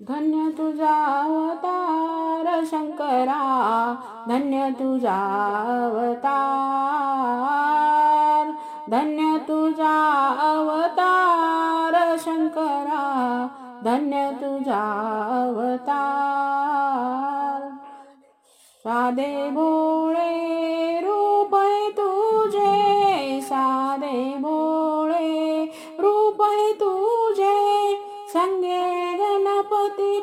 धन्य तुझा अवतार शंकरा, धन्य तुझा अवतार, धन्य तुझा अवतार शंकरा, धन्य तुझा अवतार। साधे भोळे रूप है तुझे, साधे भोळे रूप है तुझे, संगे गणपती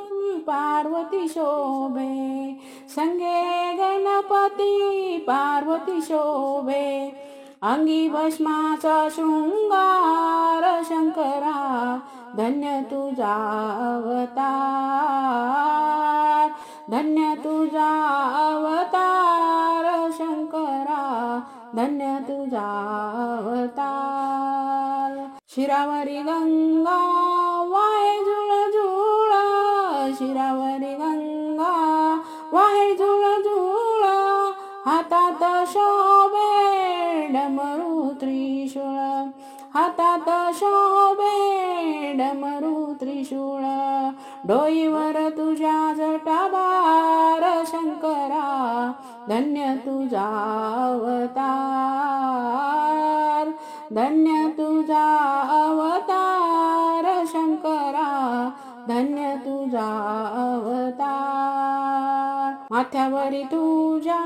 पार्वती शोभे, संगे गणपती पार्वती शोभे। अंगी भस्माचा शृंगार शंकरा, धन्य तुझा अवतार, धन्य तुझा अवतार शंकरा, धन्य तुझा अवतार। शिरावरी गंगा वाहे झुळझुळ, शिरावरी गंगा वाहे झुळझुळ, हातात शोभे डमरू त्रिशूळ, हातात शोभे डमरू त्रिशूळ। डोईवर तुझ्या जटाभार शंकरा, धन्य तुझा अवतार, धन्य तुझा अवतार शंकरा, धन्य तुझा अवतार। माथ्यावरी तुझ्या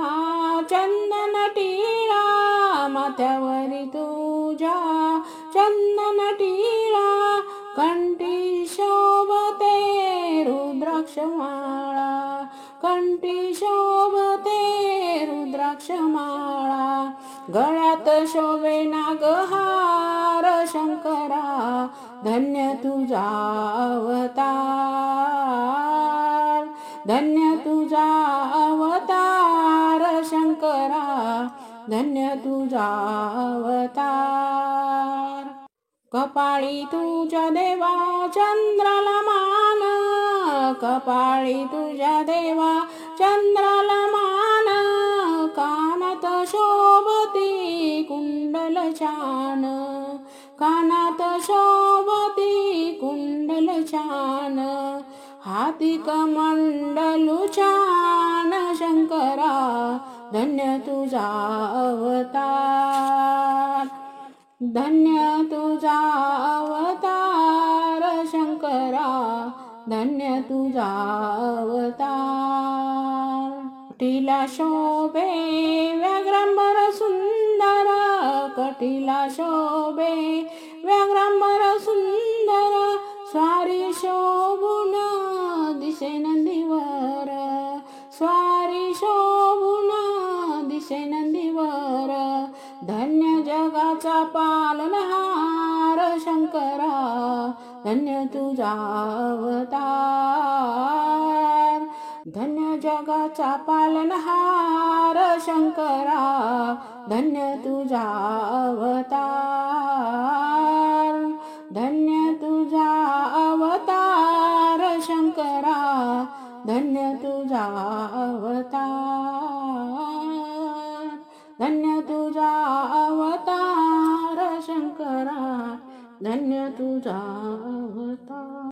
चंदन टिळा, माथ्यावरी तुझ्या चंदन टिळा, कंठी शोभते रुद्राक्षमाळा, कंठी शोभते रुद्राक्षमाळा। गळ्यात शोभे नागहार शंकरा, धन्य तुझा अवतार, धन्य तुझा अवतार शंकरा, धन्य तुझा अवतार। कपाळी तुझ्या देवा चंद्राला मान, कपाळी तुझ्या देवा चंद्राला मान, कानात शोभती कुंडल छान, कानात शोभती कुंडल छान। हाती कमंडलू छान शंकरा, धन्य तुझा अवतार, धन्य तुझा अवतार शंकरा, धन्य तुझा अवतार। कटीला शोभे व्याघ्रांबर सुंदर, कटीला शोभे व्याघ्रांबर सुंदर, स्वारी शोभून दिसे नंदीवर, स्वारी शोभून दिसे नंदीवर। धन्य जगाचा पालनहार शंकरा, धन्य तुझा अवतार, धन्य जगाचा पालनहार शंकरा, धन्य तुझा अवतार, धन्य तुझा अवतार शंकरा, धन्य तुझा अवतार, धन्य तुझा अवतार शंकरा, धन्य तुझा अवतार।